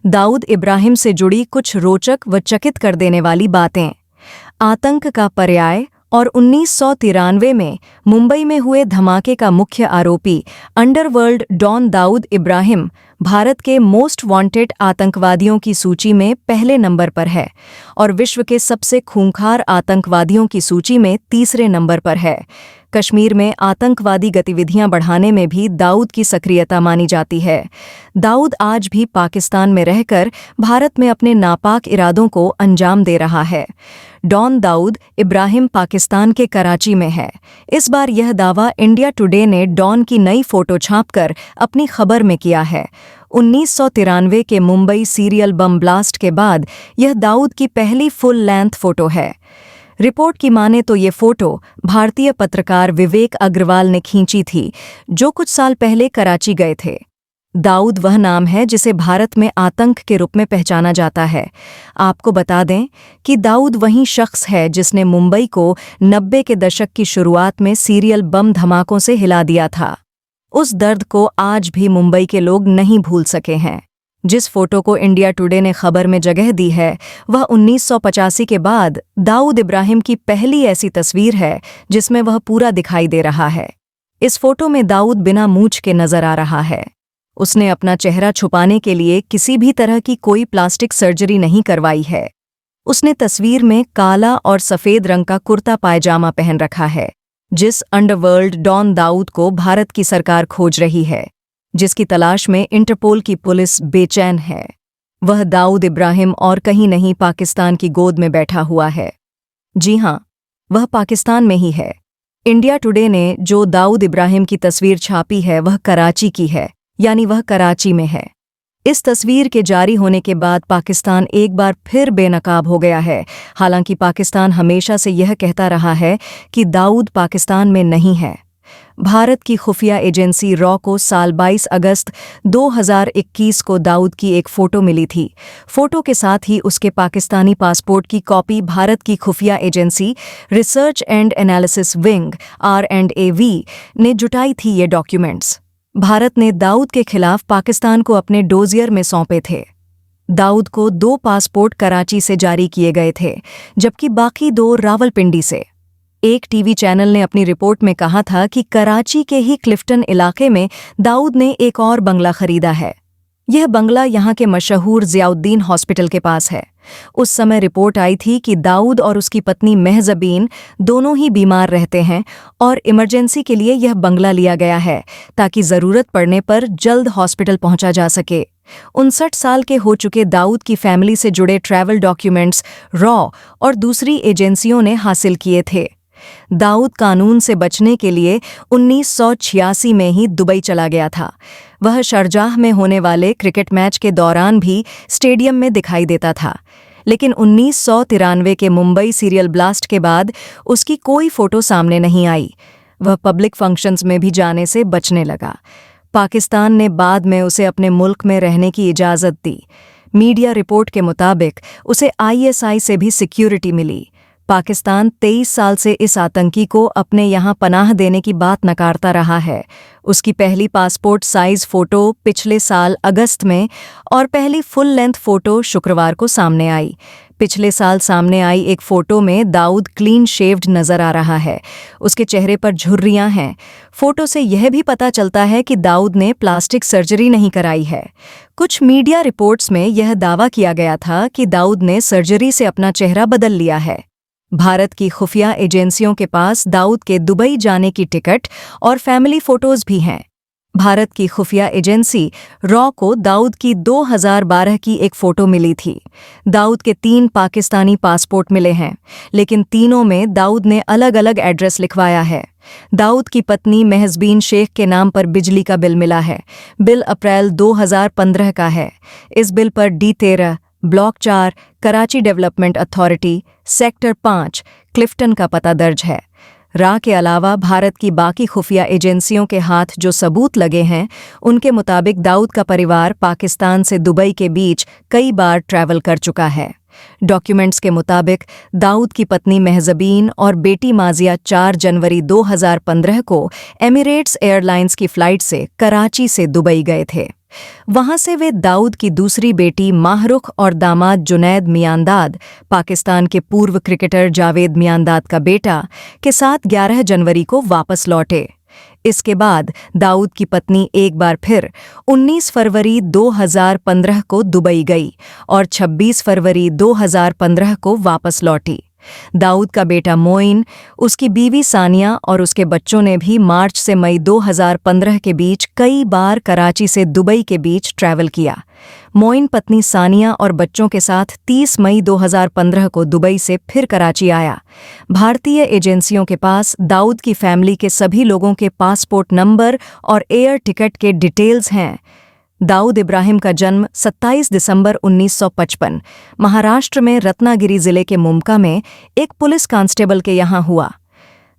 दाऊद इब्राहिम से जुड़ी कुछ रोचक व चकित कर देने वाली बातें। आतंक का पर्याय और 1993 में मुंबई में हुए धमाके का मुख्य आरोपी अंडरवर्ल्ड डॉन दाऊद इब्राहिम भारत के मोस्ट वांटेड आतंकवादियों की सूची में पहले नंबर पर है और विश्व के सबसे खूंखार आतंकवादियों की सूची में तीसरे नंबर पर है। कश्मीर में आतंकवादी गतिविधियां बढ़ाने में भी दाऊद की सक्रियता मानी जाती है। दाऊद आज भी पाकिस्तान में रहकर भारत में अपने नापाक इरादों को अंजाम दे रहा है। डॉन दाऊद इब्राहिम पाकिस्तान के कराची में है। इस बार यह दावा इंडिया टुडे ने डॉन की नई फोटो छापकर अपनी खबर में किया है। 1993 के मुंबई सीरियल बम ब्लास्ट के बाद यह दाऊद की पहली फुल लेंथ फोटो है। रिपोर्ट की माने तो ये फोटो भारतीय पत्रकार विवेक अग्रवाल ने खींची थी, जो कुछ साल पहले कराची गए थे। दाऊद वह नाम है जिसे भारत में आतंक के रूप में पहचाना जाता है। आपको बता दें कि दाऊद वही शख्स है जिसने मुंबई को 90 के दशक की शुरुआत में सीरियल बम धमाकों से हिला दिया था। उस दर्द को आज भी मुंबई के लोग नहीं भूल सके हैं। जिस फोटो को इंडिया टुडे ने खबर में जगह दी है वह 1985 के बाद दाऊद इब्राहिम की पहली ऐसी तस्वीर है जिसमें वह पूरा दिखाई दे रहा है। इस फोटो में दाऊद बिना मूंछ के नजर आ रहा है। उसने अपना चेहरा छुपाने के लिए किसी भी तरह की कोई प्लास्टिक सर्जरी नहीं करवाई है। उसने तस्वीर में काला और सफेद रंग का कुर्ता पायजामा पहन रखा है। जिस अंडरवर्ल्ड डॉन दाऊद को भारत की सरकार खोज रही है, जिसकी तलाश में इंटरपोल की पुलिस बेचैन है, वह दाऊद इब्राहिम और कहीं नहीं पाकिस्तान की गोद में बैठा हुआ है। जी हां, वह पाकिस्तान में ही है। इंडिया टुडे ने जो दाऊद इब्राहिम की तस्वीर छापी है वह कराची की है, यानी वह कराची में है। इस तस्वीर के जारी होने के बाद पाकिस्तान एक बार फिर बेनकाब हो गया है। हालांकि पाकिस्तान हमेशा से यह कहता रहा है कि दाऊद पाकिस्तान में नहीं है। भारत की खुफिया एजेंसी रॉ को साल 22 अगस्त 2021 को दाऊद की एक फ़ोटो मिली थी। फ़ोटो के साथ ही उसके पाकिस्तानी पासपोर्ट की कॉपी भारत की खुफिया agency research and analysis wing R&AV ने जुटाई थी ये डॉक्यूमेंट्स। भारत ने दाऊद के खिलाफ पाकिस्तान को अपने डोजियर में सौंपे थे। दाऊद को 2 पासपोर्ट कराची से जारी किए गए थे, जबकि बाकी 2 रावलपिंडी से। एक टीवी चैनल ने अपनी रिपोर्ट में कहा था कि कराची के ही क्लिफ्टन इलाके में दाऊद ने एक और बंगला खरीदा है। यह बंगला यहाँ के मशहूर ज़ियाउद्दीन हॉस्पिटल के पास है। उस समय रिपोर्ट आई थी कि दाऊद और उसकी पत्नी महजबीन दोनों ही बीमार रहते हैं और इमरजेंसी के लिए यह बंगला लिया गया है ताकि ज़रूरत पड़ने पर जल्द हॉस्पिटल पहुंचा जा सके। 59 साल के हो चुके दाऊद की फैमिली से जुड़े ट्रैवल डॉक्यूमेंट्स रॉ और दूसरी एजेंसियों ने हासिल किए थे। दाऊद कानून से बचने के लिए 1986 में ही दुबई चला गया था। वह शारजाह में होने वाले क्रिकेट मैच के दौरान भी स्टेडियम में दिखाई देता था, लेकिन 1993 के मुंबई सीरियल ब्लास्ट के बाद उसकी कोई फोटो सामने नहीं आई। वह पब्लिक फंक्शंस में भी जाने से बचने लगा। पाकिस्तान ने बाद में उसे अपने मुल्क में रहने की इजाज़त दी। मीडिया रिपोर्ट के मुताबिक उसे ISI से भी सिक्योरिटी मिली। पाकिस्तान 23 साल से इस आतंकी को अपने यहाँ पनाह देने की बात नकारता रहा है। उसकी पहली पासपोर्ट साइज फ़ोटो पिछले साल अगस्त में और पहली फुल लेंथ फ़ोटो शुक्रवार को सामने आई। पिछले साल सामने आई एक फ़ोटो में दाऊद क्लीन शेव्ड नज़र आ रहा है। उसके चेहरे पर झुर्रियाँ हैं। फ़ोटो से यह भी पता चलता है कि दाऊद ने प्लास्टिक सर्जरी नहीं कराई है। कुछ मीडिया रिपोर्ट्स में यह दावा किया गया था कि दाऊद ने सर्जरी से अपना चेहरा बदल लिया है। भारत की खुफिया एजेंसियों के पास दाऊद के दुबई जाने की टिकट और फैमिली फोटोज भी हैं। भारत की खुफिया एजेंसी रॉ को दाऊद की 2012 की एक फ़ोटो मिली थी। दाऊद के 3 पाकिस्तानी पासपोर्ट मिले हैं, लेकिन तीनों में दाऊद ने अलग अलग एड्रेस लिखवाया है। दाऊद की पत्नी महजबीन शेख के नाम पर बिजली का बिल मिला है। बिल अप्रैल 2015 का है। इस बिल पर D13 block 4 Karachi development authority sector 5 Clifton का पता दर्ज है। रॉ के अलावा भारत की बाकी खुफिया एजेंसियों के हाथ जो सबूत लगे हैं, उनके मुताबिक दाऊद का परिवार पाकिस्तान से दुबई के बीच कई बार ट्रैवल कर चुका है। डॉक्यूमेंट्स के मुताबिक दाऊद की पत्नी महजबीन और बेटी माजिया 4 जनवरी 2015 को एमिरेट्स एयरलाइंस की फ़्लाइट से कराची से दुबई गए थे। वहां से वे दाऊद की दूसरी बेटी माहरुख और दामाद जुनैद मियांदाद, पाकिस्तान के पूर्व क्रिकेटर जावेद मियांदाद का बेटा, के साथ 11 जनवरी को वापस लौटे। इसके बाद दाऊद की पत्नी एक बार फिर 19 फरवरी 2015 को दुबई गई और 26 फरवरी 2015 को वापस लौटी। दाऊद का बेटा मोइन, उसकी बीवी सानिया और उसके बच्चों ने भी मार्च से मई 2015 के बीच कई बार कराची से दुबई के बीच ट्रैवल किया। मोइन पत्नी सानिया और बच्चों के साथ 30 मई 2015 को दुबई से फिर कराची आया। भारतीय एजेंसियों के पास दाऊद की फैमिली के सभी लोगों के पासपोर्ट नंबर और एयर टिकट के डिटेल्स हैं। दाऊद इब्राहिम का जन्म 27 दिसंबर 1955 महाराष्ट्र में रत्नागिरी जिले के मुमका में एक पुलिस कांस्टेबल के यहाँ हुआ।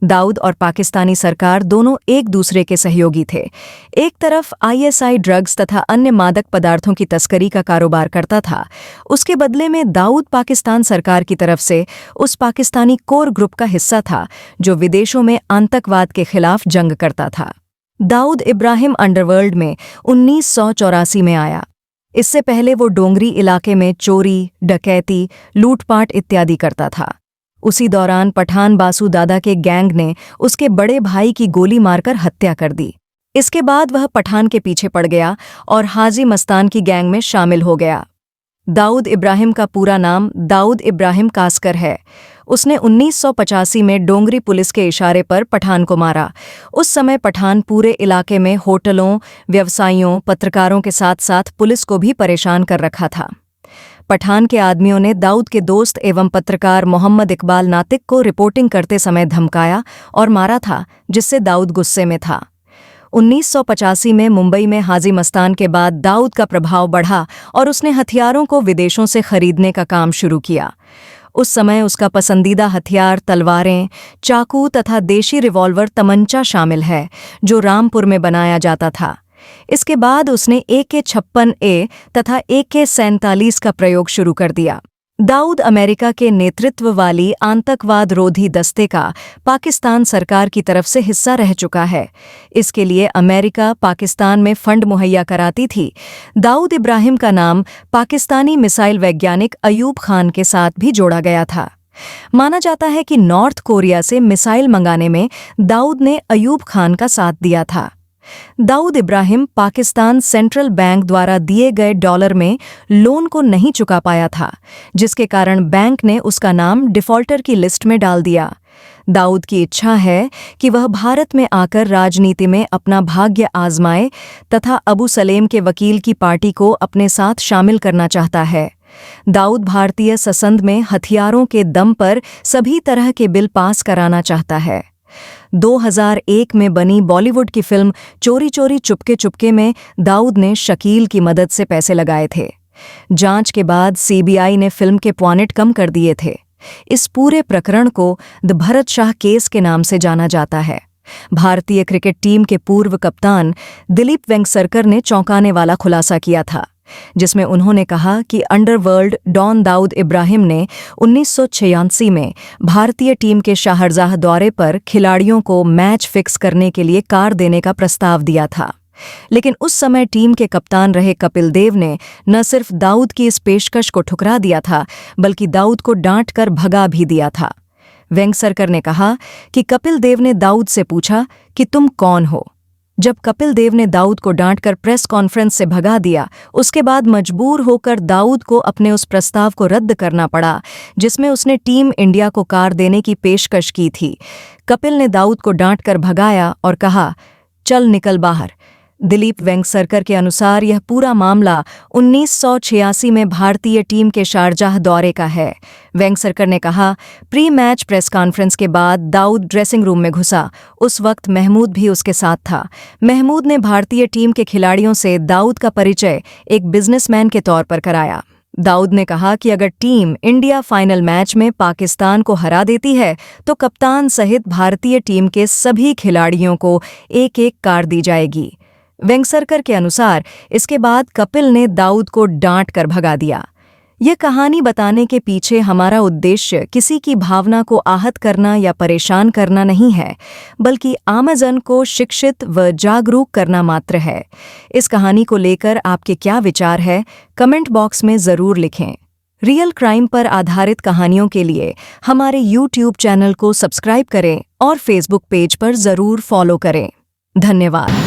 दाऊद और पाकिस्तानी सरकार दोनों एक दूसरे के सहयोगी थे। एक तरफ आईएसआई ड्रग्स तथा अन्य मादक पदार्थों की तस्करी का कारोबार करता था, उसके बदले में दाऊद पाकिस्तान सरकार की तरफ से उस पाकिस्तानी कोर ग्रुप का हिस्सा था जो विदेशों में आतंकवाद के खिलाफ जंग करता था। दाऊद इब्राहिम अंडरवर्ल्ड में 1984 में आया। इससे पहले वो डोंगरी इलाके में चोरी, डकैती, लूटपाट इत्यादि करता था। उसी दौरान पठान बासु दादा के गैंग ने उसके बड़े भाई की गोली मारकर हत्या कर दी। इसके बाद वह पठान के पीछे पड़ गया और हाजी मस्तान की गैंग में शामिल हो गया। दाऊद इब्राहिम का पूरा नाम दाऊद इब्राहिम कास्कर है। उसने 1985 में डोंगरी पुलिस के इशारे पर पठान को मारा। उस समय पठान पूरे इलाके में होटलों, व्यवसायियों, पत्रकारों के साथ साथ पुलिस को भी परेशान कर रखा था। पठान के आदमियों ने दाऊद के दोस्त एवं पत्रकार मोहम्मद इकबाल नातिक को रिपोर्टिंग करते समय धमकाया और मारा था, जिससे दाऊद गुस्से में था। 1985 में मुंबई में हाजी मस्तान के बाद दाऊद का प्रभाव बढ़ा और उसने हथियारों को विदेशों से खरीदने का काम शुरू किया। उस समय उसका पसंदीदा हथियार तलवारें, चाकू तथा देशी रिवॉल्वर तमंचा शामिल है, जो रामपुर में बनाया जाता था। इसके बाद उसने AK-56A तथा AK-47 का प्रयोग शुरू कर दिया। दाऊद अमेरिका के नेतृत्व वाली आतंकवाद रोधी दस्ते का पाकिस्तान सरकार की तरफ से हिस्सा रह चुका है। इसके लिए अमेरिका पाकिस्तान में फंड मुहैया कराती थी। दाऊद इब्राहिम का नाम पाकिस्तानी मिसाइल वैज्ञानिक अयूब खान के साथ भी जोड़ा गया था। माना जाता है कि नॉर्थ कोरिया से मिसाइल मंगाने में दाऊद ने अयूब खान का साथ दिया था। दाऊद इब्राहिम पाकिस्तान सेंट्रल बैंक द्वारा दिए गए डॉलर में लोन को नहीं चुका पाया था, जिसके कारण बैंक ने उसका नाम डिफॉल्टर की लिस्ट में डाल दिया। दाऊद की इच्छा है कि वह भारत में आकर राजनीति में अपना भाग्य आजमाए तथा अबू सलेम के वकील की पार्टी को अपने साथ शामिल करना चाहता है। दाऊद भारतीय संसद में हथियारों के दम पर सभी तरह के बिल पास कराना चाहता है। 2001 में बनी बॉलीवुड की फिल्म चोरी चोरी चुपके चुपके में दाऊद ने शकील की मदद से पैसे लगाए थे। जांच के बाद CBI ने फिल्म के पॉइंट कम कर दिए थे। इस पूरे प्रकरण को द भरत शाह केस के नाम से जाना जाता है। भारतीय क्रिकेट टीम के पूर्व कप्तान दिलीप वेंगसरकर ने चौंकाने वाला खुलासा किया था, जिसमें उन्होंने कहा कि अंडरवर्ल्ड डॉन दाऊद इब्राहिम ने 1986 में भारतीय टीम के शारजाह दौरे पर खिलाड़ियों को मैच फिक्स करने के लिए कार देने का प्रस्ताव दिया था। लेकिन उस समय टीम के कप्तान रहे कपिल देव ने न सिर्फ दाऊद की इस पेशकश को ठुकरा दिया था, बल्कि दाऊद को डांट कर भगा भी दिया था। वेंगसरकर ने कहा कि कपिल देव ने दाऊद से पूछा कि तुम कौन हो। जब कपिल देव ने दाऊद को डांटकर प्रेस कॉन्फ्रेंस से भगा दिया, उसके बाद मजबूर होकर दाऊद को अपने उस प्रस्ताव को रद्द करना पड़ा जिसमें उसने टीम इंडिया को कार देने की पेशकश की थी। कपिल ने दाऊद को डांटकर भगाया और कहा, चल निकल बाहर। दिलीप वेंगसरकर के अनुसार यह पूरा मामला 1986 में भारतीय टीम के शारजाह दौरे का है। वेंगसरकर ने कहा, प्री मैच प्रेस कॉन्फ्रेंस के बाद दाऊद ड्रेसिंग रूम में घुसा। उस वक्त महमूद भी उसके साथ था। महमूद ने भारतीय टीम के खिलाड़ियों से दाऊद का परिचय एक बिजनेसमैन के तौर पर कराया। दाऊद ने कहा कि अगर टीम इंडिया फाइनल मैच में पाकिस्तान को हरा देती है तो कप्तान सहित भारतीय टीम के सभी खिलाड़ियों को एक एक कार दी जाएगी। वेंगसरकर के अनुसार इसके बाद कपिल ने दाऊद को डांट कर भगा दिया। यह कहानी बताने के पीछे हमारा उद्देश्य किसी की भावना को आहत करना या परेशान करना नहीं है, बल्कि आमजन को शिक्षित व जागरूक करना मात्र है। इस कहानी को लेकर आपके क्या विचार है, कमेंट बॉक्स में ज़रूर लिखें। रियल क्राइम पर आधारित कहानियों के लिए हमारे YouTube चैनल को सब्सक्राइब करें और Facebook पेज पर ज़रूर फॉलो करें। धन्यवाद।